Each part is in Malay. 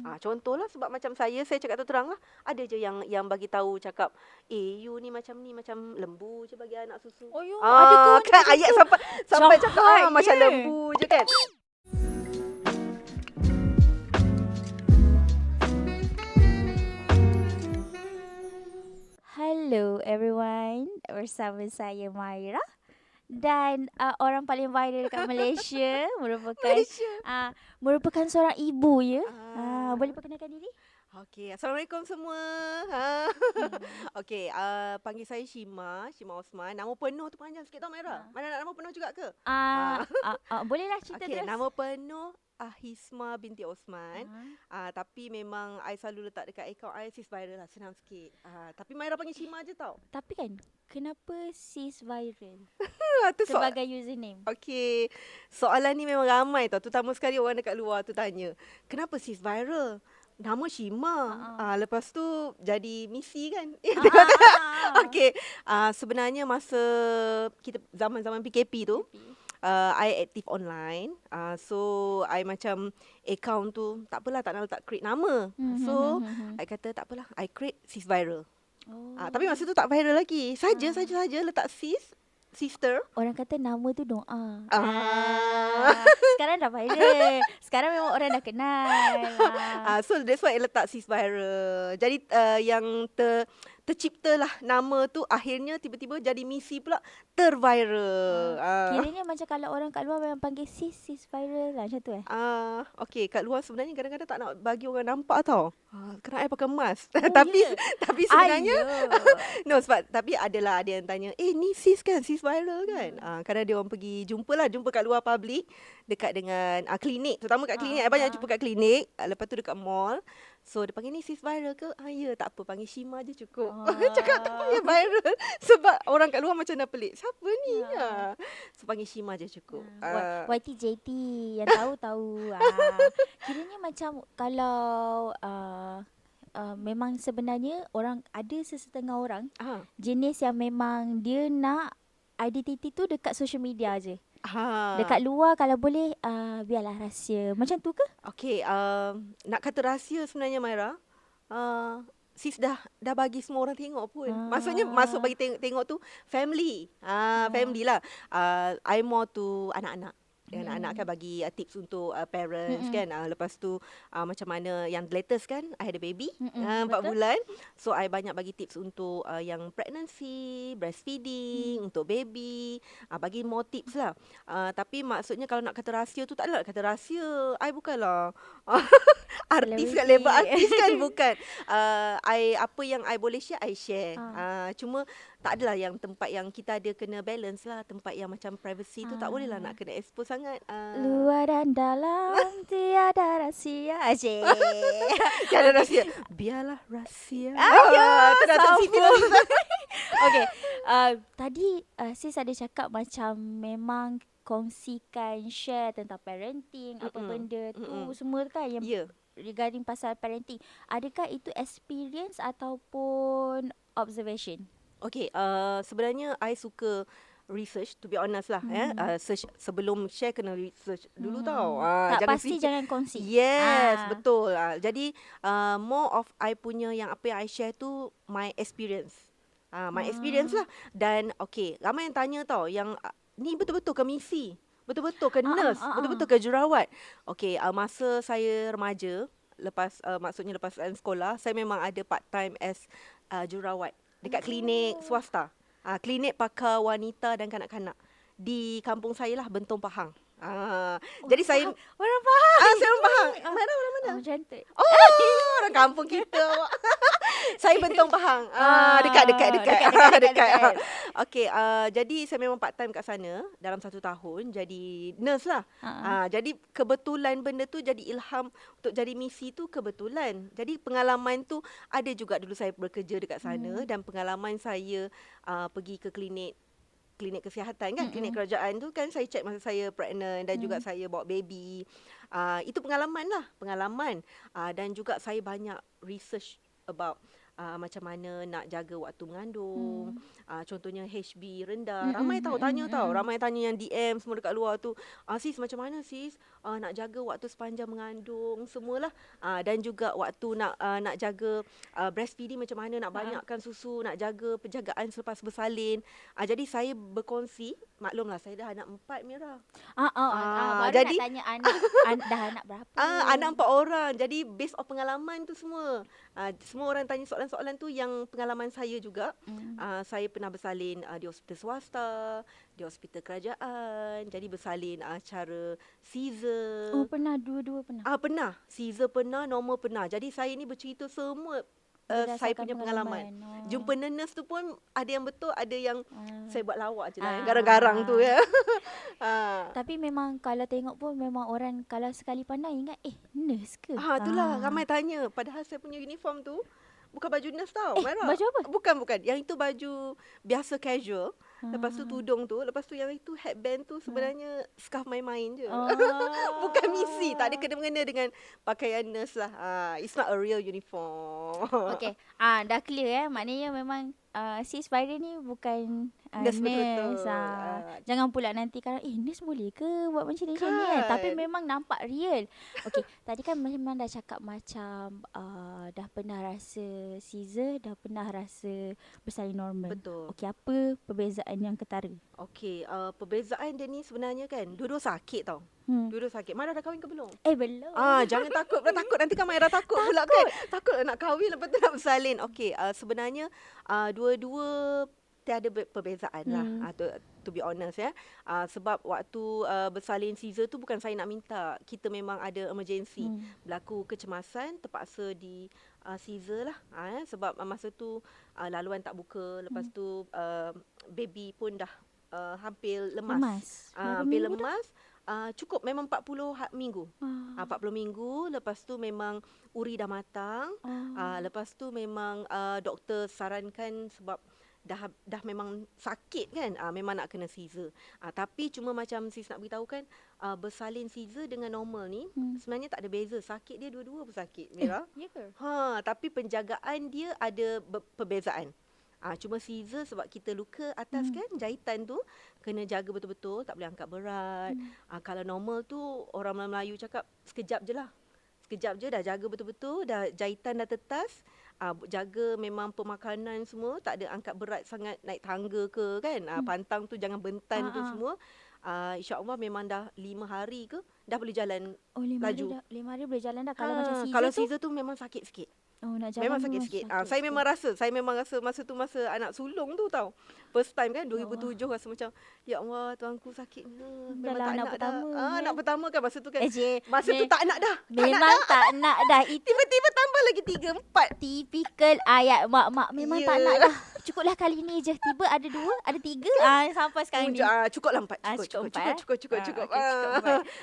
Contohlah sebab macam saya cakap terus terang lah, ada je yang bagi tahu cakap, you ni macam lembu je bagi anak susu. Oh yo, ada ke orang Kan cakap macam ayat tu? sampai cakap macam Jahatnya. lembu je kan. Hello everyone, bersama saya Maira dan orang paling viral dekat Malaysia merupakan Malaysia. merupakan seorang ibu ya. Ah. Boleh perkenalkan diri? Okey, Assalamualaikum semua. Okey, panggil saya Shima Osman. Nama penuh tu panjang sikit tau Maira. Mana nak nama penuh juga ke? Bolehlah cerita Okey, terus. nama penuh Hisma binti Osman. Tapi memang I selalu letak dekat akaun I sis viral lah, senang sikit. Tapi Maira panggil Shima je tau. Tapi kan, kenapa sis viral Tu sebagai username? Okey, soalan ni memang ramai tau. Terutama sekali orang dekat luar tu tanya, kenapa sis viral? Nama Shima. Lepas tu jadi misi kan. Okey, sebenarnya masa kita zaman-zaman PKP tu, I aktif online. So I macam account tu tak apalah, tak nak letak create nama. So I kata tak apalah, I create sis viral. Tapi masa tu tak viral lagi. Saja letak sister. Orang kata nama tu doa. Ah. Sekarang dah viral. Sekarang memang orang dah kenal. So that's why I letak sis viral. Jadi yang terciptalah nama tu akhirnya tiba-tiba jadi misi pula terviral. Kiranya macam kalau orang kat luar memang panggil sis viral lah macam tu Okey, kat luar sebenarnya kadang-kadang tak nak bagi orang nampak tau. Kerana I pakai mask. Oh, tapi sebenarnya Ayo. sebab tapi ada yang tanya, ni sis kan, sis viral kan. Kadang dia orang pergi jumpa kat luar public dekat dengan klinik, terutama kat klinik. I banyak jumpa kat klinik, lepas tu dekat mall. So dia panggil, ni sis viral ke? Ya, tak apa, panggil Shima je cukup. Cakap tak payah viral sebab orang kat luar macam dah pelik. Siapa ni? So panggil Shima je cukup. YTJT yang tahu. Kiranya macam kalau memang sebenarnya orang ada sesetengah orang jenis yang memang dia nak identiti tu dekat social media je. Dekat luar kalau boleh biarlah rahsia. Macam tu ke? Okey, nak kata rahsia sebenarnya Maira, sis dah bagi semua orang tengok pun. Maksudnya masuk bagi tengok tu family. Family lah. I more to anak-anak. Anak-anak kan bagi tips untuk parents kan. Lepas tu macam mana yang latest kan, I had a baby 4 bulan. So I banyak bagi tips untuk yang pregnancy, breastfeeding, untuk baby. Bagi more tips lah. Tapi maksudnya kalau nak kata rahsia tu, tak adalah kata rahsia. I bukanlah artis kat level artis kan, bukan. Apa yang I boleh share, I share. Cuma tak adalah yang tempat yang kita ada kena balance lah. Tempat yang macam privacy tu tak boleh lah nak kena expose sangat. Luar dan dalam tiada rahsia. Tiada rahsia. Biarlah rahsia. Sambung. Okay. Tadi sis ada cakap macam memang kongsikan, share tentang parenting, apa benda tu semua kan yang regarding pasal parenting. Adakah itu experience ataupun observation? Okay, sebenarnya I suka research, to be honest lah. Search sebelum share, kena research dulu tau. Tak pasti jangan kongsi. Yes, betul. Jadi more of I punya yang apa yang I share tu my experience. My experience lah. Dan okay, ramai yang tanya tau, yang ni betul-betul ke misi? Betul-betul ke nurse? Betul-betul ke jurawat? Okay, masa saya remaja, lepas sekolah, saya memang ada part time as jurawat dekat klinik swasta. Klinik pakar wanita dan kanak-kanak di kampung saya lah, Bentong Pahang. Jadi saya orang Pahang. Saya orang Pahang. Mana orang mana? Cantik. Orang kampung kita. Saya Bentong Pahang. Dekat. Okey, jadi saya memang part time kat sana dalam 1 tahun jadi nurse lah. Jadi kebetulan benda tu jadi ilham untuk jadi misi tu, kebetulan. Jadi pengalaman tu ada juga dulu saya bekerja dekat sana dan pengalaman saya pergi ke klinik kesihatan kan, klinik kerajaan tu kan, saya check masa saya pregnant dan juga saya bawa baby. Itu pengalaman. Dan juga saya banyak research about macam mana nak jaga waktu mengandung. Contohnya HB rendah. Ramai ramai tanya yang DM semua dekat luar tu. Sis macam mana sis nak jaga waktu sepanjang mengandung semualah. Dan juga waktu nak jaga breastfeeding macam mana, nak banyakkan susu, nak jaga penjagaan selepas bersalin. Jadi saya berkongsi, maklumlah saya dah anak 4 Mira. Baru jadi nak tanya dah anak berapa? Anak 4 orang. Jadi based on pengalaman tu semua. Semua orang tanya soalan-soalan tu yang pengalaman saya juga. Saya pernah bersalin di hospital swasta, di hospital kerajaan. Jadi bersalin cara Caesar. Oh, pernah dua-dua pernah. Pernah. Caesar pernah, normal pernah. Jadi saya ni bercerita semua saya punya pengalaman. Jumpa nurse tu pun ada yang betul, ada yang saya buat lawak je lah. Yang garang-garang tu ya. Tapi memang kalau tengok pun memang orang kalau sekali pandang ingat nurse ke? Itulah ramai tanya. Padahal saya punya uniform tu bukan baju nurse tau. Baju apa? Bukan. Yang itu baju biasa casual. Lepas tu tudung tu. Lepas tu yang itu headband tu sebenarnya scarf main-main je. Bukan misi. Tak ada kena-mengena dengan pakaian nurse lah. It's not a real uniform. Okay. Dah clear Maknanya memang sis Faira ni bukan nurse betul-betul. Jangan pula nanti kan nurse boleh ke buat macam ni kan? Tapi memang nampak real. Okay. Tadi kan memang dah cakap macam dah pernah rasa Caesar, dah pernah rasa bersalin normal. Betul. Okay, apa perbezaan yang ketara? Okay, perbezaan dia ni sebenarnya kan dua-dua sakit tau. Dua-dua sakit. Maira dah kahwin ke belum? Belum. Jangan takut. Takut nanti kan Maira takut pula kan. Takut nak kahwin lepas tu nak bersalin. Okay, sebenarnya dua-dua tiada perbezaan lah. To be honest ya. Sebab waktu bersalin Caesar tu bukan saya nak minta. Kita memang ada emergency. Berlaku kecemasan, terpaksa di Caesar lah. Sebab masa tu laluan tak buka. Lepas tu baby pun dah hampir lemas. Hampir lemas. Cukup memang 40 minggu. 40 minggu. Lepas tu memang uri dah matang. Lepas tu memang doktor sarankan sebab dah memang sakit kan, memang nak kena Caesar. Tapi cuma macam sis nak beritahu kan, bersalin Caesar dengan normal ni sebenarnya tak ada beza. Sakit dia dua-dua pun sakit, Mira. Ya ke? Tapi penjagaan dia ada perbezaan. Cuma Caesar sebab kita luka atas kan, jahitan tu kena jaga betul-betul, tak boleh angkat berat. Kalau normal tu orang Melayu cakap sekejap je lah. Sekejap je dah jaga betul-betul, dah jahitan dah tetas. Jaga memang pemakanan semua, tak ada angkat berat sangat, naik tangga ke kan. Pantang tu jangan bentan tu semua. InsyaAllah memang dah 5 hari ke dah boleh jalan 5 laju. 5 hari boleh jalan dah. Kalau macam Caesar kalau Caesar tu memang sakit sikit. Nak jalan memang sakit sikit. Saya memang rasa masa tu masa anak sulung tu tau. First time kan 2007 rasa macam ya Allah tuanku sakitnya. Memang tak anak nak pertama. Anak pertama kan masa tu kan. Masa tu tak nak dah. Memang tak nak dah. Tiba-tiba tambah lagi 3, 4. Tipikal ayat mak-mak memang tak nak dah. Cukuplah kali ni je. Tiba ada 2, ada 3. Sampai sekarang ni. Cukuplah 4. Cukup.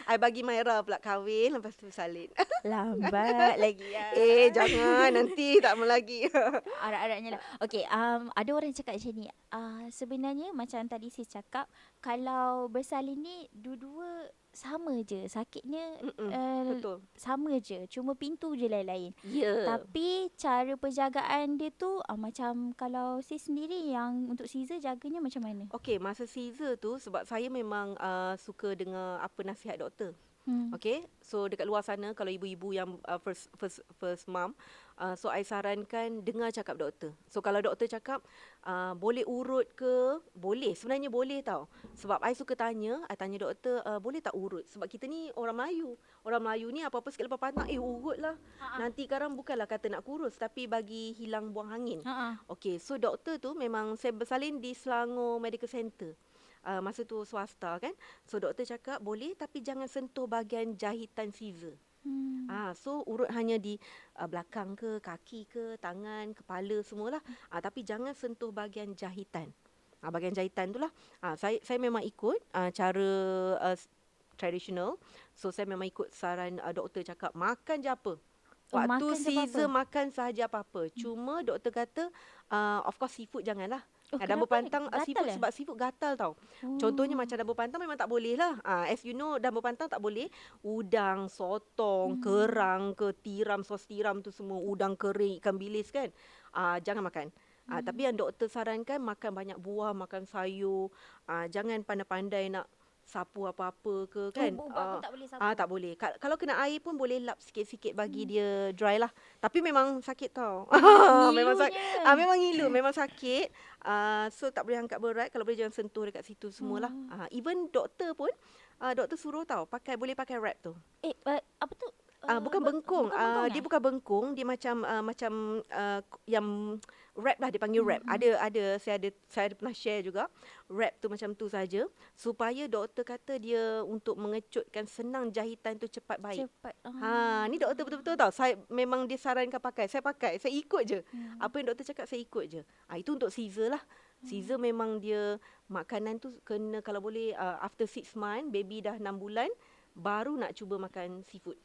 I bagi Maira pula kahwin lepas tu salin. Lambat lagi ya. Jangan nanti tak mau lagi. Arak-araknya lah. Okay, ada orang cakap macam ni. Sebenarnya macam tadi saya cakap, kalau bersalin ni dua-dua sama je. Sakitnya betul. sama je. Cuma pintu je lain-lain. Tapi cara penjagaan dia tu macam kalau saya sendiri yang untuk Caesar jaganya macam mana? Okay, masa Caesar tu sebab saya memang suka dengar apa nasihat doktor. Okay, so dekat luar sana kalau ibu-ibu yang first mom, so I sarankan dengar cakap doktor. So kalau doktor cakap boleh urut ke, boleh, sebenarnya boleh tau. Sebab I suka tanya doktor, boleh tak urut? Sebab kita ni orang Melayu ni apa-apa sikit lepas panak urut lah. Nanti sekarang bukanlah kata nak kurus, tapi bagi hilang buang angin. Okay, so doktor tu memang saya bersalin di Selangor Medical Center. Masa tu swasta kan. So doktor cakap boleh tapi jangan sentuh bahagian jahitan Caesar. So urut hanya di belakang ke, kaki ke, tangan, kepala semualah. Tapi jangan sentuh bahagian jahitan. Bahagian jahitan tu lah. Saya memang ikut cara traditional. So saya memang ikut saran doktor cakap makan je apa. Waktu Caesar makan sahaja apa-apa. Cuma doktor kata of course seafood janganlah. Oh, Dambur kenapa? pantang Gatal seafood, eh? sebab seafood gatal tau. Contohnya macam dambur pantang memang tak boleh lah. As you know, dambur pantang tak boleh udang, sotong, kerang ke, tiram, sos tiram tu semua, udang kering, ikan bilis kan. Jangan makan. Tapi yang doktor sarankan makan banyak buah, makan sayur. Jangan pandai-pandai nak sapu apa-apa ke kan. Buat pun tak boleh sapu. Tak boleh. Kalau kena air pun boleh lap sikit-sikit bagi dia dry lah. Tapi memang sakit tau. Memang Ngilunya. memang ngilu, memang sakit. So tak boleh angkat berat, kalau boleh jangan sentuh dekat situ semualah. Even doktor pun doktor suruh tau boleh pakai wrap tu. Apa tu? Bukan bengkung. Bukan bengkung Dia bukan bengkung, dia macam yang wrap lah, dia panggil wrap. Saya ada pernah share juga. Wrap tu macam tu saja supaya doktor kata dia untuk mengecutkan senang, jahitan tu cepat baik. Cepat. Ni doktor betul-betul tau. Saya memang dia sarankan pakai. Saya pakai. Saya ikut je. Apa yang doktor cakap saya ikut je. Itu untuk Caesar lah. Caesar memang dia makanan tu kena kalau boleh after 6 months, baby dah 6 bulan baru nak cuba makan seafood.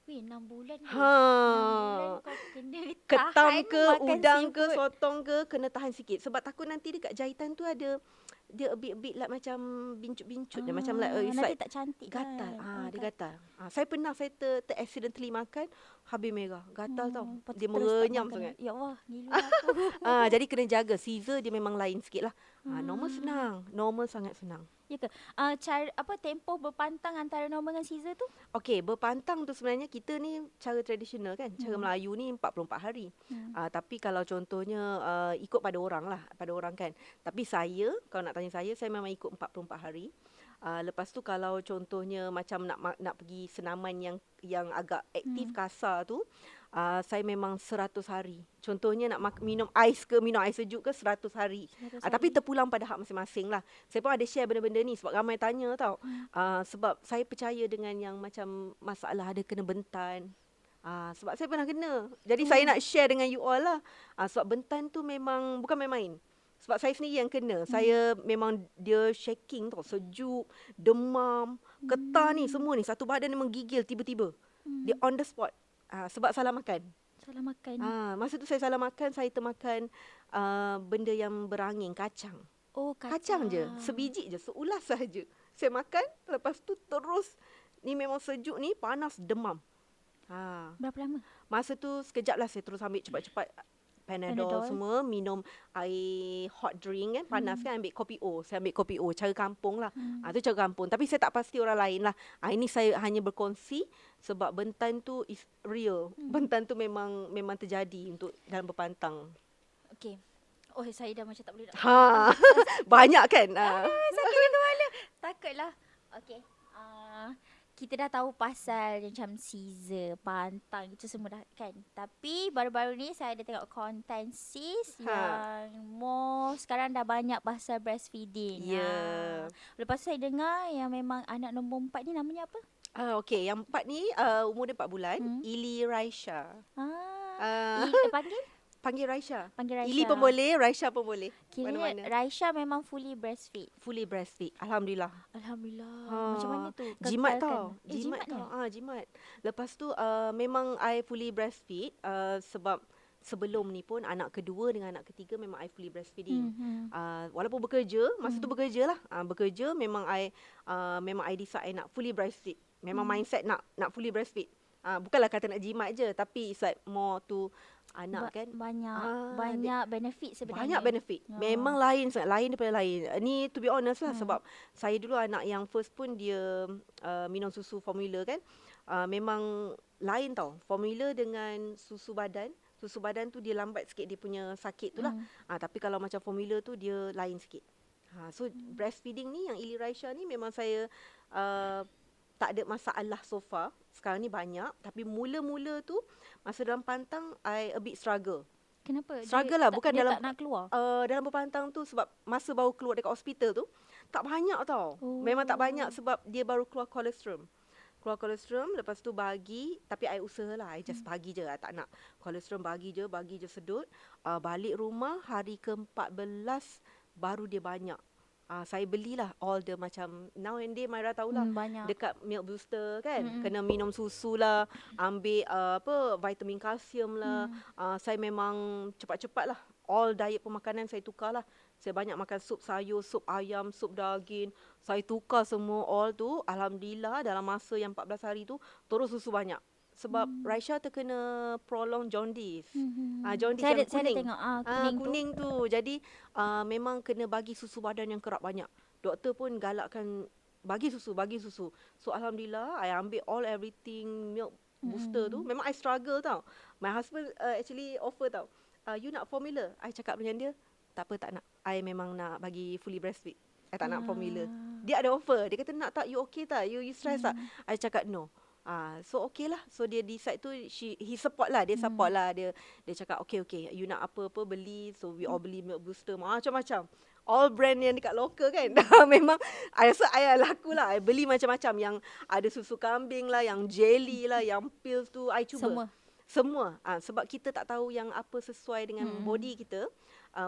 Weh, 6 bulan ke? 6 Ha. bulan kau kena Ketam tahan ke, makan udang ke, seafood. sotong ke, kena tahan sikit. Sebab takut nanti dekat jahitan tu ada, dia a bit like macam bincut-bincut. Dia macam like, it's nanti like tak cantik gatal. kan? Dia gatal. Saya pernah accidentally makan, habis merah. Gatal tau. Dia Terus tak merenyam makan. sangat. Ya Allah, ngilu aku. Jadi kena jaga. Caesar dia memang lain sikit lah. Normal senang. Normal sangat senang. Ya ke? Cara tempoh berpantang antara normal dengan Caesar tu? Okey, berpantang tu sebenarnya kita ni cara tradisional kan. Cara Melayu ni 44 hari. Tapi kalau contohnya ikut pada orang lah, pada orang kan. Tapi saya, kalau nak tanya saya memang ikut 44 hari. Lepas tu kalau contohnya macam nak pergi senaman yang agak aktif kasar tu, saya memang 100 hari. Contohnya nak minum ais sejuk ke 100 hari. Tapi terpulang pada hak masing-masing lah. Saya pun ada share benda-benda ni sebab ramai tanya tau. Sebab saya percaya dengan yang macam masalah ada kena bentan. Sebab saya pernah kena. Jadi saya nak share dengan you all lah. Sebab bentan tu memang bukan main-main. Sebab saya sendiri yang kena. Saya memang dia shaking tau. Sejuk, demam, getah ni semua ni. Satu badan ni menggigil tiba-tiba. Dia on the spot. Sebab salah makan. Salah makan. Masa tu saya salah makan. Saya termakan benda yang berangin. Kacang. Oh, Kacang je. Sebiji je. Seulas sahaja. Saya makan. Lepas tu terus. Ni memang sejuk ni. Panas, demam. Berapa lama? Masa tu sekejap lah saya terus ambil cepat-cepat Panadol semua, minum air hot drink kan, panas kan, ambil kopi O. Saya ambil kopi O, cara kampung lah. Tu cara kampung. Tapi saya tak pasti orang lain lah. Ini saya hanya berkongsi sebab bentan tu is real. Bentan tu memang terjadi untuk dalam berpantang. Okay. Oh, saya dah macam tak boleh nak. Banyak kan? Sakit kepala. Takutlah. Okay. Kita dah tahu pasal macam Caesar, pantang itu semua dah kan. Tapi baru-baru ni saya ada tengok konten sis yang more sekarang dah banyak pasal breastfeeding. Lepas tu saya dengar yang memang anak nombor 4 ni namanya apa? Okay, yang 4 ni umur dia 4 bulan, Ili Raisha. Panggil Raisha. Ili pun boleh, Raisha pun boleh. Kiranya Raisha memang fully breastfeed. Fully breastfeed. Alhamdulillah. Macam mana tu? Jimat tau. Jimat tau. Jimat. Lepas tu memang I fully breastfeed sebab sebelum ni pun anak kedua dengan anak ketiga memang I fully breastfeeding. Walaupun bekerja, masa tu bekerja lah. Bekerja memang I decide I nak fully breastfeed. Memang mindset nak fully breastfeed. Bukanlah kata nak jimat je, tapi it's like more to anak kan. Banyak benefit sebenarnya. Banyak benefit. Memang lain sangat, lain daripada lain. Ni to be honest lah sebab saya dulu anak yang first pun dia minum susu formula kan. Memang lain tau. Formula dengan susu badan. Susu badan tu dia lambat sikit dia punya sakit tu lah. Tapi kalau macam formula tu dia lain sikit. So breastfeeding ni yang Ili Raisha ni memang saya tak ada masalah so far. Sekarang ni banyak. Tapi mula-mula tu masa dalam pantang I a bit struggle. Kenapa? Struggle lah. Bukan dia dalam tak nak keluar? Dalam berpantang tu sebab masa baru keluar dekat hospital tu tak banyak tau. Memang tak banyak sebab dia baru keluar colostrum. Lepas tu bagi. Tapi I usaha lah. I just bagi je. I tak nak colostrum, bagi je sedut. Balik rumah hari ke-14 baru dia banyak. Saya belilah all the macam now and day Myra tahulah Banyak. dekat milk booster kan Mm-mm. kena minum susu lah, ambil vitamin kalsium lah. Saya memang cepat-cepat lah all diet pemakanan saya tukar lah. Saya banyak makan sup sayur, sup ayam, sup daging. Saya tukar semua all tu. Alhamdulillah dalam masa yang 14 hari tu terus susu banyak. Sebab Raisya terkena prolonged jaundice. Jaundice yang Saya ada kuning. tengok kuning tu. Kuning tu. Jadi memang kena bagi susu badan yang kerap banyak. Doktor pun galakkan bagi susu. So Alhamdulillah I ambil all everything milk booster tu. Memang I struggle tau. My husband actually offer tau. You nak formula? I cakap dengan dia, tak apa, tak nak. I memang nak bagi fully breastfeed. I tak nak formula. Dia ada offer. Dia kata, nak tak? You okay tak? You stress tak? I cakap no. So okay lah. So dia decide tu, he support lah. Dia support lah. Dia cakap okay. You nak apa-apa beli. So we all beli milk booster. Macam-macam. All brand yang dekat local kan. Memang I rasa I laku lah. I beli macam-macam. Yang ada susu kambing lah. Yang jelly lah. Yang pills tu. I cuba. Semua. Sebab kita tak tahu yang apa sesuai dengan body kita.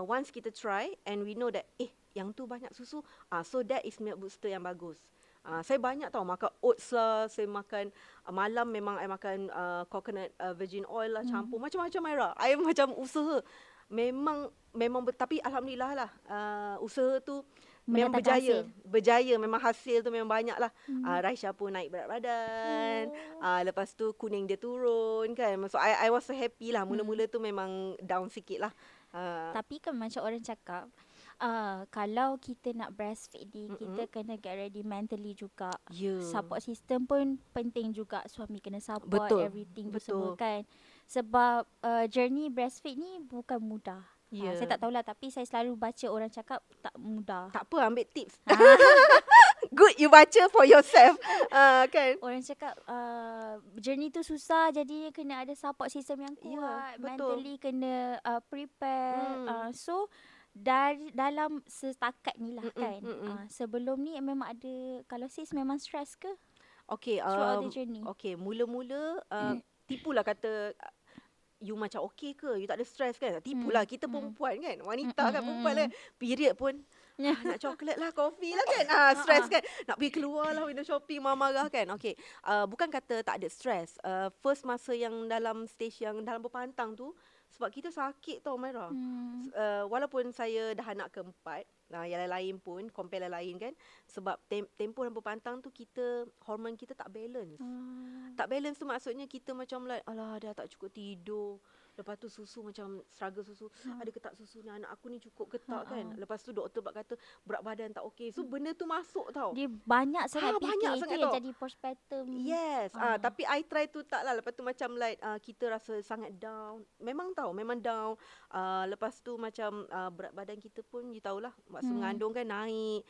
Once kita try and we know that yang tu banyak susu. So that is milk booster yang bagus. Saya banyak tahu makan oats lah, saya makan malam memang I makan coconut virgin oil lah, campur macam-macam Myra. I macam usaha. Memang tapi alhamdulillah lah usaha tu memang berjaya. Memang hasil tu memang banyak lah. Raisya pun naik berat badan. Lepas tu kuning dia turun kan. So I was so happy lah. Mula-mula tu memang down sikit lah. Tapi kan macam orang cakap, kalau kita nak breastfeed ni, kita kena get ready mentally juga. Support system pun penting juga. Suami kena support everything tu semua kan. Sebab journey breastfeed ni bukan mudah. Saya tak tahulah, tapi saya selalu baca orang cakap tak mudah. Tak apa, ambil tips. Good you baca for yourself. Kan. Orang cakap journey tu susah, jadi kena ada support system yang kuat. Mentally kena prepare. So dalam setakat ni lah kan. Sebelum ni memang ada, kalau sis memang stress ke? Okay, throughout the journey. Okay, mula-mula tipulah kata you macam okay ke? You tak ada stress kan? Tipulah, kita perempuan kan? Wanita kan, perempuan kan? Period pun nak coklat lah, kopi lah kan? Stress kan? Nak pergi keluar lah, window shopping, marah-marah kan? Okay, bukan kata tak ada stress. First masa yang dalam stage yang dalam berpantang tu, sebab kita sakit tau Myra. Walaupun saya dah anak keempat, yang lain pun, compare lain kan. Sebab tempoh dan berpantang tu kita, hormon kita tak balance. Tak balance tu maksudnya kita macam like, alah dah tak cukup tidur. Lepas tu susu macam struggle susu. Ada ke tak susu ni, anak aku ni cukup ke tak kan. Lepas tu doktor kata berat badan tak okey. So benda tu masuk tau. Dia banyak sangat fikir, banyak itu sangat yang tau. jadi postpartum. Yes. Tapi I try tu tak lah. Lepas tu macam like kita rasa sangat down. Memang down. Lepas tu macam berat badan kita pun you tahulah, masa mengandung kan naik.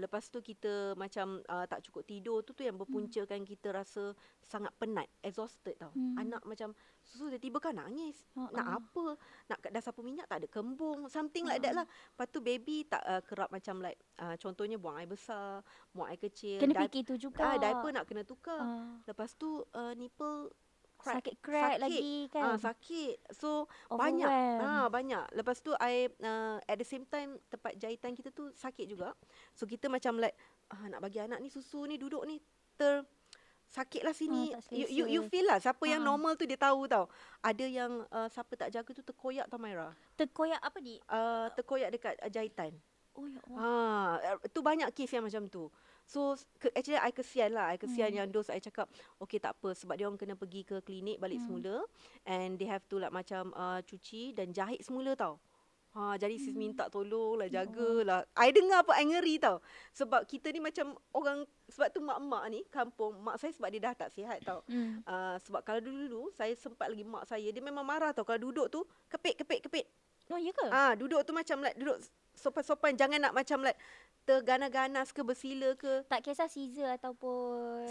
Lepas tu kita macam tak cukup tidur. Tu yang berpuncakan kita rasa sangat penat, exhausted tau. Anak macam susu tiba-tiba kan nangis. Nak apa? Nak dah sapu minyak tak ada kembung. Something like that lah. Lepas tu baby tak kerap macam like contohnya buang air besar, buang air kecil. Kena fikir tu juga. Diaper nak kena tukar. Lepas tu nipple sakit lagi kan. Sakit. So overwhelm. banyak. Lepas tu I at the same time tempat jahitan kita tu sakit juga. So kita macam like nak bagi anak ni susu ni, duduk ni sakit lah sini. You feel lah. Siapa yang normal tu dia tahu tau. Ada yang siapa tak jaga tu terkoyak tau Myra. Terkoyak apa ni? Terkoyak dekat jahitan. Oh ya Allah. Tu banyak kes yang macam tu. So actually I kesian lah. I kesian yang those I cakap okay tak apa. Sebab dia orang kena pergi ke klinik balik semula. And they have to like macam cuci dan jahit semula tau. Jadi sis minta tolong lah, jagalah. I dengar apa, I ngeri tau. Sebab kita ni macam orang, sebab tu mak-mak ni, kampung, mak saya sebab dia dah tak sihat tau. Sebab kalau dulu saya sempat lagi mak saya, dia memang marah tau. Kalau duduk tu, kepit. Oh ya ke? Duduk tu macam like, duduk sopan-sopan. Jangan nak macam like, terganas-ganas ke, bersila ke. Tak kisah Caesar ataupun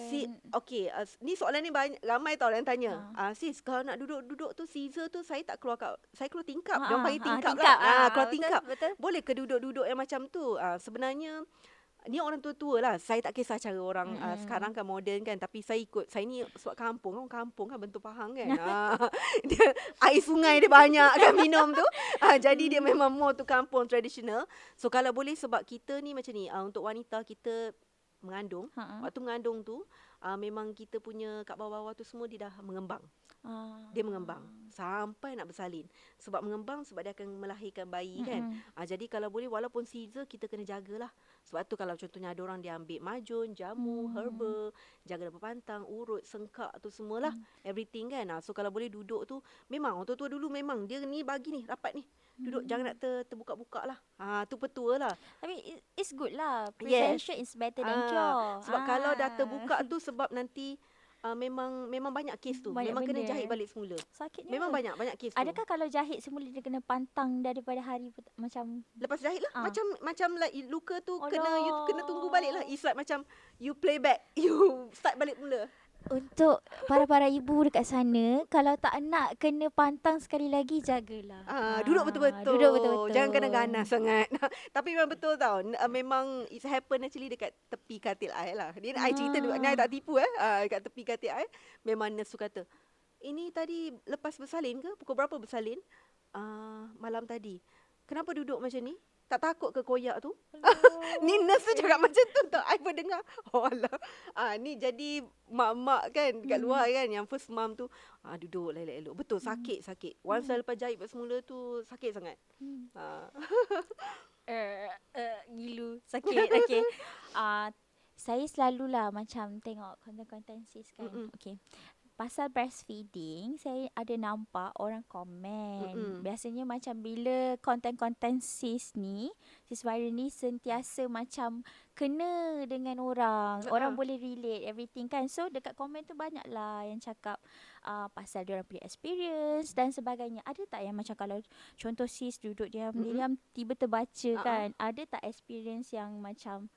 Okay, ni soalan ni banyak, ramai tau yang tanya. Sis, kalau nak duduk-duduk tu Caesar tu saya tak keluar saya keluar tingkap. Dia panggil tingkap lah. Keluar tingkap. Betul. Boleh ke duduk-duduk yang macam tu? Sebenarnya Ni orang tua-tua lah. Saya tak kisah cara orang sekarang kan moden kan. Tapi saya ikut. Saya ni sebab kampung. Orang kampung kan bentuk Pahang kan. Dia, air sungai dia banyak kan minum tu. Jadi dia memang more tu kampung traditional. So kalau boleh sebab kita ni macam ni. Untuk wanita kita mengandung. Waktu mengandung tu memang kita punya kat bawah-bawah tu semua dia dah mengembang. Dia mengembang sampai nak bersalin. Sebab mengembang sebab dia akan melahirkan bayi kan. Jadi kalau boleh walaupun Caesar kita kena jagalah. Sebab tu kalau contohnya ada orang dia ambil majun, jamu, herba, jaga dapur pantang, urut, sengkak tu semualah. Everything kan. So kalau boleh duduk tu memang orang tua-tua dulu memang dia ni bagi ni rapat ni. Duduk jangan nak terbuka-buka lah. Tu petua lah. Tapi it's good lah. Yes. Prevention is better than cure. Sebab kalau dah terbuka tu sebab nanti memang banyak kes tu. Banyak memang kena benda. jahit balik semula. Sakitnya. Memang banyak kes tu. Adakah kalau jahit semula dia kena pantang daripada hari macam lepas jahit lah macam like luka tu Allah. you kena tunggu balik lah. It's like macam you play back, you start balik mula. Untuk para ibu dekat sana, kalau tak nak kena pantang sekali lagi, jagalah. Duduk betul-betul. Duduk betul-betul. Jangan kena ganas sangat. Tapi memang betul tau. Memang it happen actually dekat tepi katil air lah. Dia I cerita dulu. Ni I tak tipu dekat tepi katil air. Memang nurse tu kata, ini tadi lepas bersalin ke? Pukul berapa bersalin? Malam tadi. Kenapa duduk macam ni? Tak takut ke koyak tu? Ni nurse tu cakap macam tu tau. I pun dengar. Oh alah. Ni jadi mak-mak kan kat luar kan. Yang first mom tu. Duduk elok-elok. Betul sakit. Once dah lepas jahit semula tu sakit sangat. Gilu. Sakit. Okay. Saya selalulah macam tengok konten-konten sis kan. Okay. Pasal breastfeeding, saya ada nampak orang komen. Biasanya macam bila konten-konten sis Wira ni sentiasa macam kena dengan orang. Orang boleh relate everything kan. So dekat komen tu banyak lah yang cakap pasal diorang punya experience dan sebagainya. Ada tak yang macam kalau contoh sis duduk diam-diam tiba terbaca kan. Ada tak experience yang macam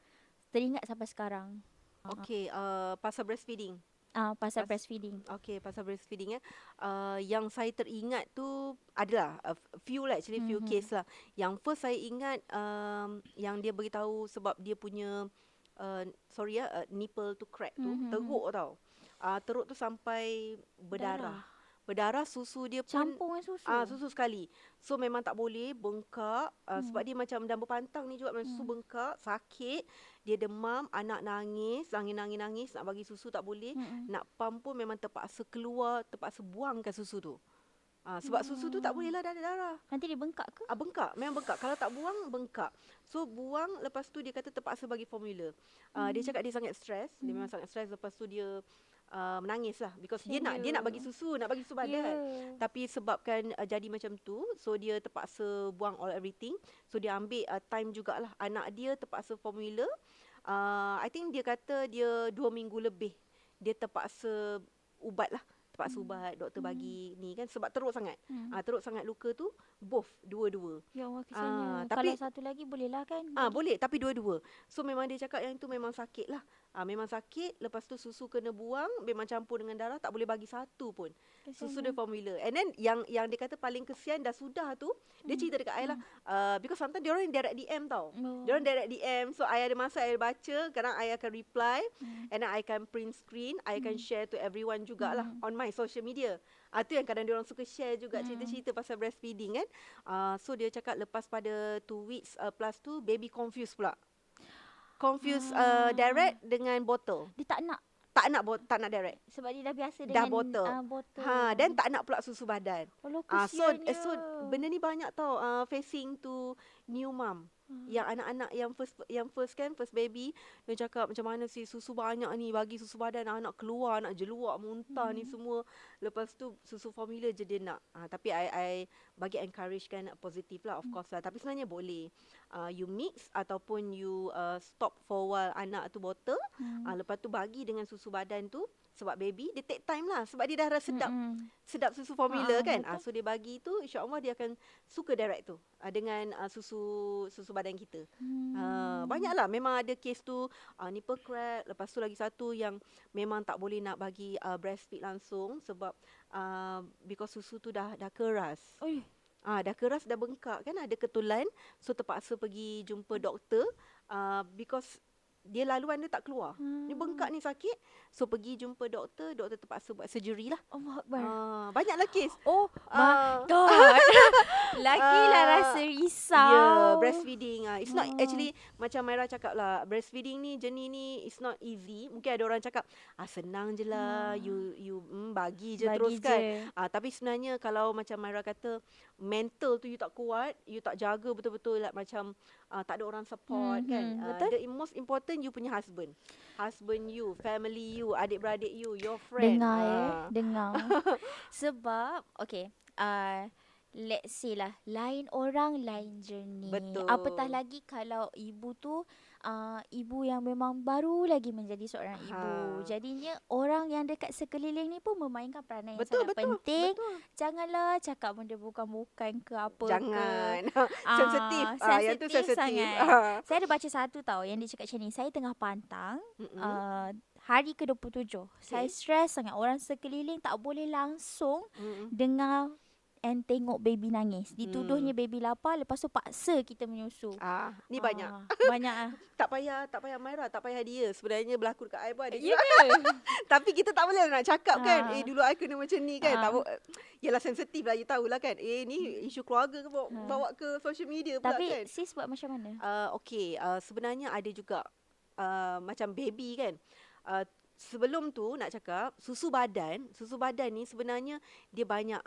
teringat sampai sekarang? Okay, pasal breastfeeding. Pasal breastfeeding. Okay, pasal breastfeeding yang saya teringat tu adalah few lah actually, few case lah. Yang first saya ingat yang dia beritahu sebab dia punya nipple tu crack tu, teruk tau. Teruk tu sampai berdarah, susu dia pun campur dengan susu. Susu sekali. So memang tak boleh bengkak sebab dia macam dalam berpantang ni juga memang susu bengkak, sakit, dia demam, anak nangis nak bagi susu tak boleh. Nak pump pun memang terpaksa keluar, terpaksa buangkan susu tu. Sebab susu tu tak boleh lah darah. Nanti dia bengkak ke? Bengkak, memang bengkak. Kalau tak buang, bengkak. So buang, lepas tu dia kata terpaksa bagi formula. Dia cakap dia sangat stres. Dia memang sangat stres. Lepas tu dia menangis lah. Because dia nak bagi susu badan. Tapi sebabkan jadi macam tu, so dia terpaksa buang all everything. So dia ambil time jugalah. Anak dia terpaksa formula. I think dia kata dia 2 minggu lebih. Dia terpaksa ubat lah. Terpaksa ubat, doktor bagi ni kan. Sebab teruk sangat. Teruk sangat luka tu. Both, dua-dua. Ya Allah, kesiannya. Tapi kalau satu lagi boleh lah kan? Boleh, tapi dua-dua. So memang dia cakap yang itu memang sakit lah. Memang sakit. Lepas tu susu kena buang. Memang campur dengan darah. Tak boleh bagi satu pun. Susu dia formula. And then yang dia kata paling kesian dah sudah tu. Dia cerita dekat I lah. Because sometimes dia orang direct DM tau. Dia orang direct DM. So I ada masa I baca. Kadang I akan reply. And then I akan print screen. I akan share to everyone jugalah on my social media. Tu yang kadang dia orang suka share juga cerita-cerita pasal breastfeeding kan. So dia cakap lepas pada 2 weeks plus tu baby confused pula. Confused direct dengan bottle. Dia tak nak direct. sebab dia dah biasa dengan bottle. Botol. Dan tak nak pula susu badan. Kesiannya. So benda ni banyak tau facing to new mom. Yang anak-anak yang first baby, dia cakap macam mana sih susu banyak ni, bagi susu badan anak keluar, anak jeluak, muntah ni semua. Lepas tu susu formula je dia nak. Tapi I bagi encourage kan positif lah, of course lah. Tapi sebenarnya boleh you mix ataupun you stop for a while anak tu bottle. Lepas tu bagi dengan susu badan tu. Sebab baby dia take time lah. Sebab dia dah rasa sedap susu formula kan. So dia bagi tu, insyaAllah dia akan suka direct tu dengan susu badan kita. Banyaklah memang ada case tu nipple crack. Lepas tu lagi satu yang memang tak boleh nak bagi breastfeed langsung. Sebab because susu tu dah keras. Dah keras, dah bengkak kan, ada ketulan. So terpaksa pergi jumpa doktor because dia laluan dia tak keluar. Ni bengkak ni sakit. So pergi jumpa doktor terpaksa buat surgery lah. Allah Akbar. Banyaklah kes. Oh Ah. my God. Lagilah rasa risau. Yeah, breastfeeding. It's not actually macam Myra cakap lah, breastfeeding ni jenis ni it's not easy. Mungkin ada orang cakap senang je lah, you bagi je terus kan. Tapi sebenarnya kalau macam Myra kata mental tu you tak kuat, you tak jaga betul-betul like, macam tak ada orang support kan. Betul. The most important you punya husband you, family you, adik-beradik you, your friend. Dengar. Sebab okay, let's say lah, lain orang lain journey. Betul. Apatah lagi kalau ibu tu ibu yang memang baru lagi menjadi seorang ibu. Jadinya orang yang dekat sekeliling ni pun memainkan peranan yang sangat penting. Janganlah cakap benda bukan-bukan ke apa Jangan. ke. Sensitif. Yang tu sensitif sangat. Saya ada baca satu tau yang dia cakap macam ni. Saya tengah pantang hari ke-27. Saya stres sangat. Orang sekeliling tak boleh langsung dengar and tengok baby nangis. Dituduhnya baby lapar, lepas tu paksa kita menyusu. Ni banyak. Banyak. Tak payah Myra, tak payah dia. Sebenarnya berlaku dekat I pun ada. Ya. Tapi kita tak boleh nak cakap kan. Dulu I kena macam ni kan. Yelah sensitif lah, you tahulah kan. Ni isu keluarga ke bawa ke social media pula kan. Tapi sis buat macam mana? Okay, sebenarnya ada juga macam baby kan. Sebelum tu nak cakap susu badan ni sebenarnya dia banyak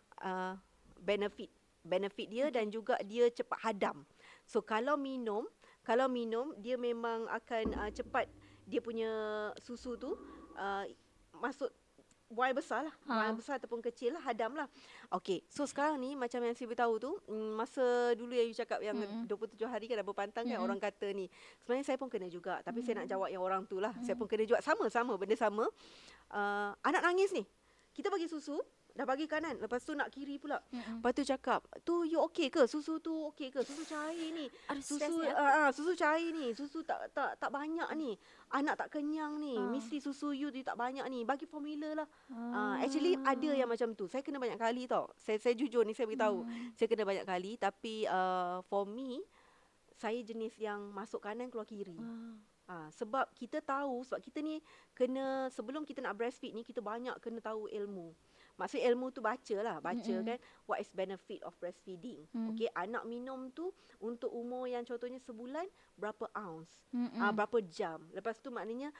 benefit dia dan juga dia cepat hadam. So kalau minum dia memang akan cepat dia punya susu tu masuk buai besar lah. Buai besar ataupun kecil lah, hadam lah. Okay, so sekarang ni macam yang saya beritahu tu, masa dulu yang you cakap yang 27 hari kan dah berpantang kan, orang kata ni. Sebenarnya saya pun kena juga, tapi saya nak jawab yang orang tu lah. Saya pun kena juga, sama benda sama. Anak nangis ni, kita bagi susu, dah bagi kanan, lepas tu nak kiri pula. Lepas tu cakap, tu you okay ke? Susu tu okay ke? Susu cair ni. Susu cair ni. Susu tak banyak ni. Anak tak kenyang ni. Mesti susu you tak banyak ni. Bagi formula lah. Actually ada yang macam tu. Saya kena banyak kali tau. Saya jujur ni, saya beritahu. Saya kena banyak kali, tapi for me, saya jenis yang masuk kanan keluar kiri. Sebab kita tahu, sebab kita ni kena, sebelum kita nak breastfeed ni, kita banyak kena tahu ilmu. Maksud ilmu tu baca kan, what is benefit of breastfeeding. Okay, anak minum tu untuk umur yang contohnya sebulan, berapa ounce, berapa jam. Lepas tu maknanya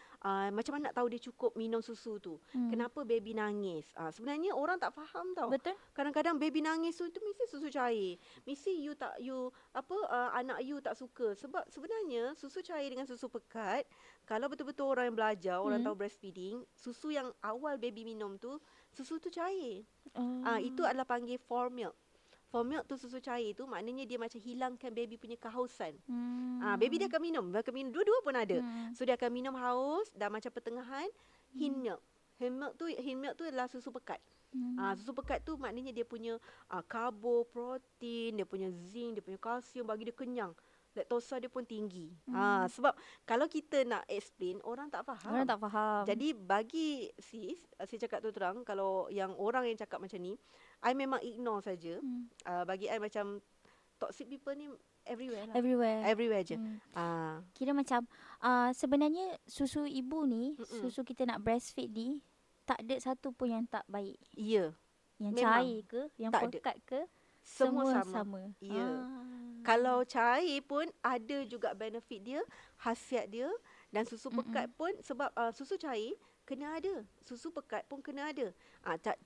macam mana nak tahu dia cukup minum susu tu. Kenapa baby nangis. Sebenarnya orang tak faham tau. Betul. Kadang-kadang baby nangis tu mesti susu cair. Mesti anak you tak suka. Sebab sebenarnya susu cair dengan susu pekat, kalau betul-betul orang yang belajar, orang tahu breastfeeding, susu yang awal baby minum tu, susu tu cair. Itu adalah panggil formula. Formula tu susu cair tu maknanya dia macam hilangkan baby punya kehausan. Baby dia akan minum, dua-dua pun ada. So dia akan minum haus dan macam pertengahan hind milk. Hind milk tu adalah susu pekat. Susu pekat tu maknanya dia punya karbo, protein, dia punya zinc, dia punya kalsium, bagi dia kenyang. Laktosa dia pun tinggi. Sebab kalau kita nak explain, orang tak faham. Jadi bagi sis, saya cakap tu terang, kalau yang orang yang cakap macam ni, I memang ignore saja. Bagi I macam toxic people ni everywhere lah. Everywhere je. Kira macam sebenarnya susu ibu ni, susu kita nak breastfeed ni, tak ada satu pun yang tak baik. Ya. Yang cair ke, yang pekat ke, semua sama. Ya. Kalau cair pun ada juga benefit dia, khasiat dia, dan susu pekat pun sebab susu cair kena ada, susu pekat pun kena ada.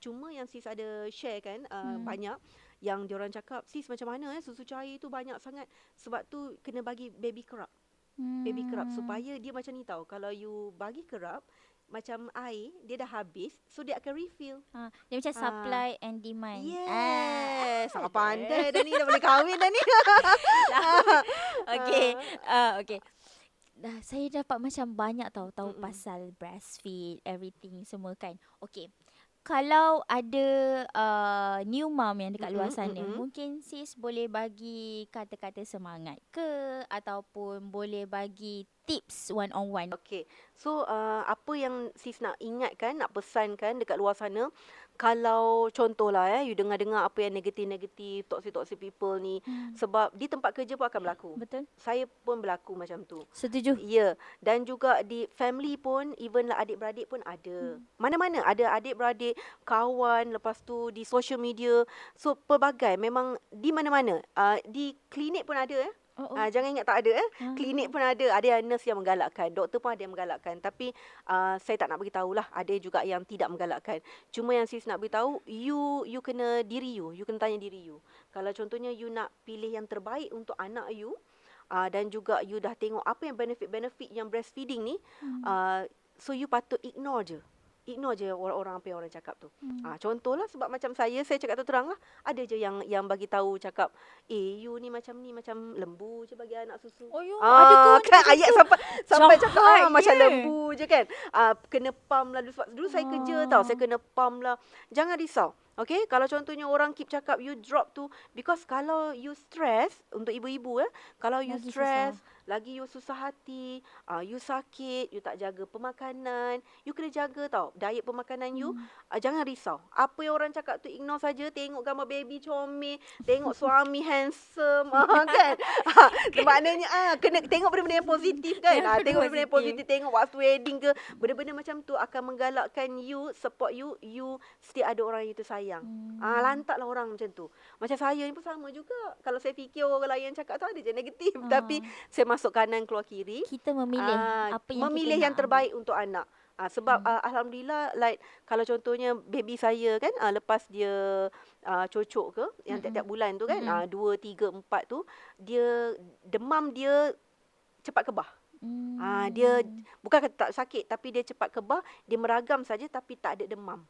Cuma yang sis ada share kan, banyak yang diorang cakap, sis macam mana susu cair tu banyak sangat, sebab tu kena bagi baby kerap. Baby kerap supaya dia macam ni tau, kalau you bagi kerap, macam air, dia dah habis, so dia akan refill. Dia macam supply and demand. Yes. Sangat pandai dah ni, dah boleh kahwin dah ni. Okay. Saya dapat macam banyak tahu pasal breastfeed, everything semua kan. Okay. Kalau ada new mom yang dekat luar sana, mungkin sis boleh bagi kata-kata semangat ke, ataupun boleh bagi tips one on one. Okay, so apa yang sis nak ingatkan, nak pesankan dekat luar sana, Kalau contohlah you dengar-dengar apa yang negatif-negatif, toxic people ni, sebab di tempat kerja pun akan berlaku. Betul. Saya pun berlaku macam tu. Setuju. Ya, dan juga di family pun, even lah adik-beradik pun ada. Mana-mana ada adik-beradik, kawan, lepas tu di social media. So pelbagai, memang di mana-mana. Di klinik pun ada jangan ingat tak ada Klinik pun ada yang nurse yang menggalakkan, doktor pun ada yang menggalakkan. Tapi saya tak nak beritahu lah, ada juga yang tidak menggalakkan. Cuma yang sis nak beritahu, you kena diri you kena tanya diri you. Kalau contohnya you nak pilih yang terbaik untuk anak you, dan juga you dah tengok apa yang benefit-benefit yang breastfeeding ni, so you patut ignore je orang-orang apa yang orang cakap tu. Contohlah, sebab macam saya cakap terang lah, ada je yang bagi tahu cakap, you ni macam lembu je bagi anak susu. Ada kan ayat sampai cakap macam lembu je kan. Kena pump lah sebab dulu saya kerja tau, saya kena pump lah. Jangan risau. Okay, kalau contohnya orang keep cakap you drop tu, because kalau you stress, untuk ibu-ibu kalau you Lagi stress, lagi you susah hati, you sakit, you tak jaga pemakanan, you kena jaga tau diet pemakanan you. Jangan risau. Apa yang orang cakap tu ignore saja. Tengok gambar baby comel, tengok suami handsome, kan. Maknanya kena tengok benda-benda yang positif kan. Tengok benda-benda yang positif, tengok waktu wedding ke, benda-benda macam tu akan menggalakkan you, support you still ada orang yang tersayang. Lantaklah orang macam tu. Macam saya ni pun sama juga. Kalau saya fikir orang lain yang cakap tu ada je negatif, tapi saya masuk kanan keluar kiri. Kita memilih apa yang memilih kita yang terbaik untuk anak. Sebab alhamdulillah, like kalau contohnya baby saya kan, lepas dia cocok ke, yang tiap-tiap bulan tu kan, 2, 3, 4 tu, dia demam, dia cepat kebah. Dia bukan kata tak sakit, tapi dia cepat kebah, dia meragam saja tapi tak ada demam.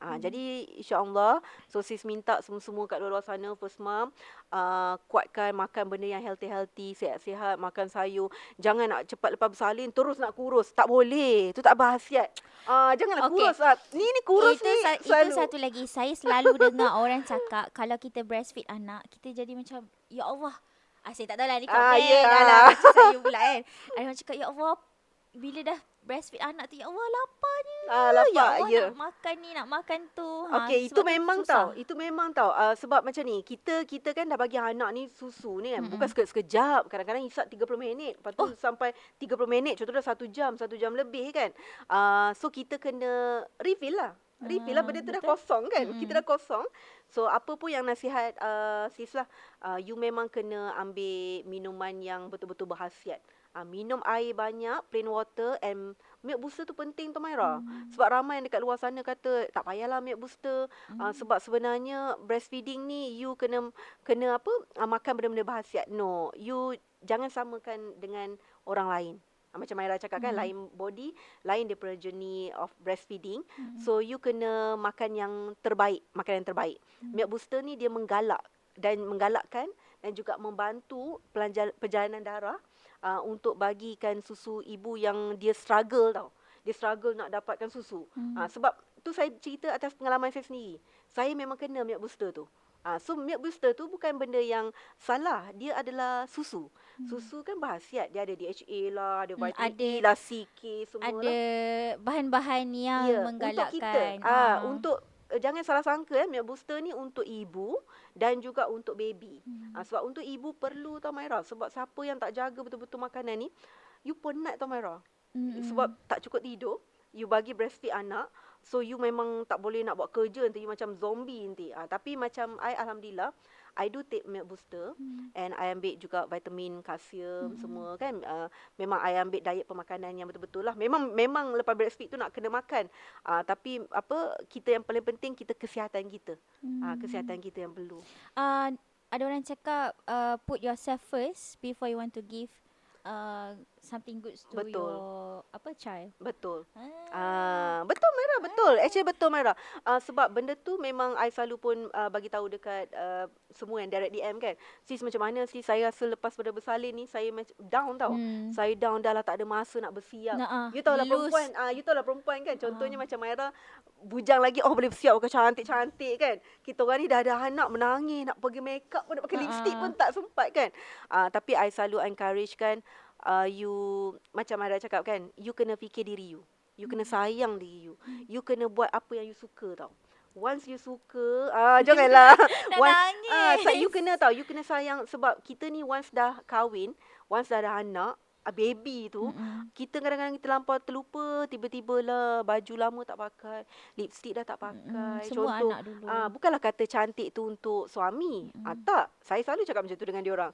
Jadi insya-Allah, so sis minta semua kat luar sana, first mom, kuatkan makan benda yang healthy, sihat-sihat, makan sayur. Jangan nak cepat lepas bersalin terus nak kurus. Tak boleh. Itu tak berkhasiat. Janganlah kurus. Ni kurus itu ni itu satu lagi. Saya selalu dengar orang cakap kalau kita breastfeed anak, kita jadi macam, ya Allah. Saya tak tahu lah ni komen. Macam saya pula kan. Ada orang cakap, ya Allah, bila dah breastfeed anak tu, ya Allah laparnya. Ya Allah, nak makan ni, nak makan tu. Okey, itu memang susah. Itu memang tahu. Sebab macam ni, kita kan dah bagi anak ni susu ni kan. Bukan sekejap. Kadang-kadang isap 30 minit. Lepas tu sampai 30 minit. Contoh dah 1 jam lebih kan. So kita kena refill lah. Benda tu dah kosong kan. Kita dah kosong. So apa pun yang nasihat sis lah, you memang kena ambil minuman yang betul-betul berkhasiat. Minum air banyak, plain water, and milk booster tu penting tu Maira. Sebab ramai yang dekat luar sana kata tak payahlah milk booster. Sebab sebenarnya breastfeeding ni you kena makan benda-benda berkhasiat. No, you jangan samakan dengan orang lain. Macam Maira cakap kan, lain body, lain daripada journey of breastfeeding. So you kena makan yang terbaik, Milk booster ni dia menggalakkan dan juga membantu perjalanan darah, untuk bagikan susu ibu yang dia struggle tau. Dia struggle nak dapatkan susu. Sebab tu saya cerita atas pengalaman saya sendiri. Saya memang kena milk booster tu. So milk booster tu bukan benda yang salah. Dia adalah susu. Susu kan berkhasiat. Dia ada DHA lah, ada vitamin E lah, CK semua ada lah. Ada bahan-bahan yang menggalakkan. Untuk kita. Untuk jangan salah sangka milk booster ni untuk ibu dan juga untuk baby. Sebab untuk ibu perlu tau Maira. Sebab siapa yang tak jaga betul-betul makanan ni, you penat tau Maira. Sebab tak cukup tidur, you bagi breastfeed anak, so you memang tak boleh nak buat kerja nanti, you macam zombie nanti. Tapi macam I, alhamdulillah, I do take milk booster, and I ambil juga vitamin, kalsium semua kan. Memang I ambil diet pemakanan yang betul-betul lah. Memang lepas breastfeed tu nak kena makan. Tapi kita yang paling penting, kita kesihatan kita. Kesihatan kita yang perlu. Ada orang cakap put yourself first before you want to give something good to your child. Betul. Betul Maira, betul. Actually betul Maira. Sebab benda tu memang I selalu pun bagi tahu dekat semua yang direct DM kan. Sis macam mana sis, saya rasa lepas pada bersalin ni saya macam down tau. Saya down dah lah, tak ada masa nak bersiap. You tahu lah perempuan, you tahu lah perempuan kan. Contohnya macam Maira bujang lagi, boleh bersiap pakai cantik-cantik kan. Kita orang ni dah ada anak, menangis, nak pergi make up pun, nak pakai lipstick pun tak sempat kan. Tapi I selalu encourage kan, you macam Maira cakap kan, you kena fikir diri you. You kena sayang diri you. You kena buat apa yang you suka tau. once you suka, janganlah. Nak nangis. You kena tahu, you kena sayang sebab kita ni once dah kahwin, once dah ada anak, baby tu, kita kadang-kadang kita lampau terlupa, tiba-tiba lah baju lama tak pakai, lipstick dah tak pakai. Semua Contoh, anak dulu. bukanlah kata cantik tu untuk suami. Tak, saya selalu cakap macam tu dengan diorang.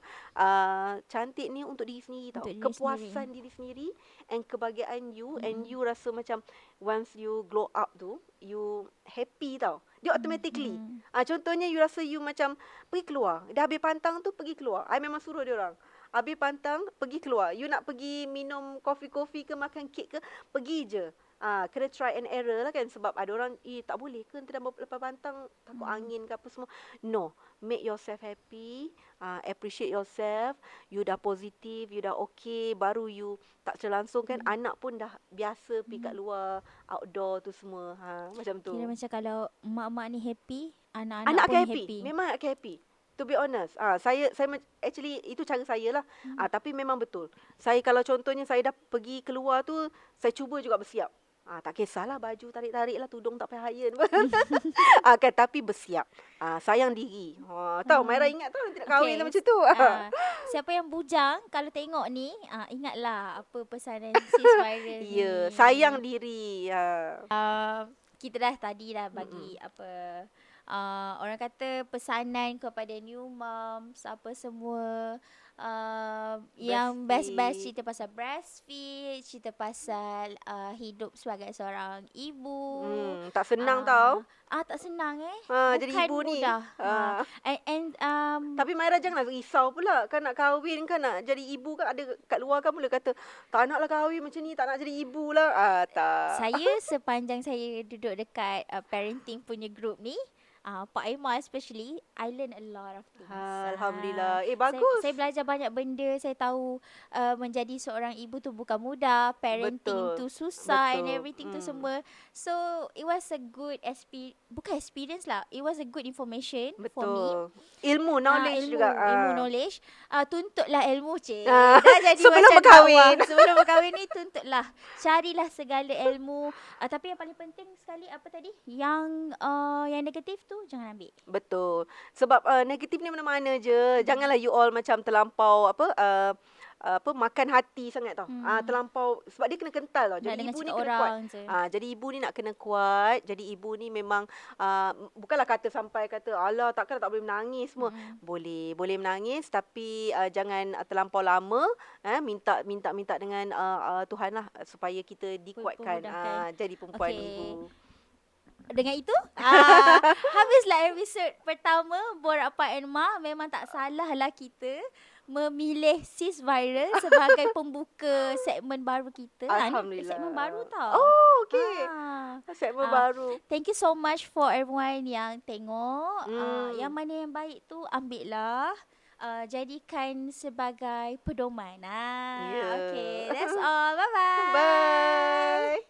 Cantik ni untuk diri sendiri tau. Untuk diri Kepuasan diri sendiri and kebahagiaan you, and you rasa macam once you glow up tu, you happy tau. Dia automatically. Contohnya you rasa you macam pergi keluar. Dah habis pantang tu pergi keluar. I memang suruh diorang. Habis pantang, pergi keluar. You nak pergi minum kopi-kopi ke, makan kek ke, pergi je. Kena try and error lah kan. Sebab ada orang, tak boleh ke nanti dah lepas pantang, takut angin ke apa semua. No. Make yourself happy. Appreciate yourself. You dah positif, you dah okay. Baru you tak terlangsung kan. Anak pun dah biasa pergi kat luar, outdoor tu semua. Macam tu. Kira macam kalau mak-mak ni happy, anak-anak Anak pun akan happy. Memang akan happy. To be honest, saya actually itu cara saya lah. Tapi memang betul. Saya kalau contohnya saya dah pergi keluar tu, saya cuba juga bersiap. Tak kisahlah baju tarik-tarik lah, tudung tak payah iron. Kan, tapi bersiap. Sayang diri. Tahu Maira ingat tahu nanti nak kahwin lah macam tu. Siapa yang bujang kalau tengok ni, ingatlah apa pesanan sis viral ni. Ya, sayang diri. Kita dah tadi dah bagi orang kata pesanan kepada new moms apa semua, yang best cerita pasal breastfeed, cerita pasal hidup sebagai seorang ibu. Tak senang tau. Tak senang jadi bukan ibu ni. mudah. Tapi Maira janganlah risau pula. Kan nak kahwin, kan nak jadi ibu kan. Ada kat luar kan boleh kata, tak naklah kahwin macam ni, tak nak jadi ibu lah. Tak. Saya sepanjang saya duduk dekat parenting punya group ni, Pak Aimah especially, I learn a lot of things. Alhamdulillah. Bagus. Saya belajar banyak benda. Saya tahu menjadi seorang ibu tu bukan mudah. Parenting tu susah and everything tu semua. So, it was a good bukan experience lah. It was a good information for me. Ilmu, knowledge juga. Ilmu knowledge. Tuntutlah ilmu, cik. Dah jadi Sebelum macam berkahwin. Sebelum berkahwin ni tuntutlah. Carilah segala ilmu. Tapi yang paling penting sekali apa tadi? Yang negatif tu jangan ambil. Betul. Sebab negatif ni mana-mana je. Janganlah you all macam terlampau makan hati sangat tau. Terlampau sebab dia kena kental tau. Jadi ibu ni kena kuat. Jadi ibu ni nak kena kuat. Jadi ibu ni memang bukanlah kata sampai kata alah takkan tak boleh menangis semua. Boleh menangis tapi jangan terlampau lama. Minta dengan Tuhan lah supaya kita dikuatkan jadi perempuan ibu. Dengan itu, habislah episod pertama Borak Pak and Ma. Memang tak salah lah kita memilih sis viral sebagai pembuka segmen baru kita. Alhamdulillah. Segmen baru tau. Oh, okay. Segmen baru. Thank you so much for everyone yang tengok. Yang mana yang baik tu ambil lah. Jadikan sebagai pedoman. Okay, that's all. Bye-bye. Bye.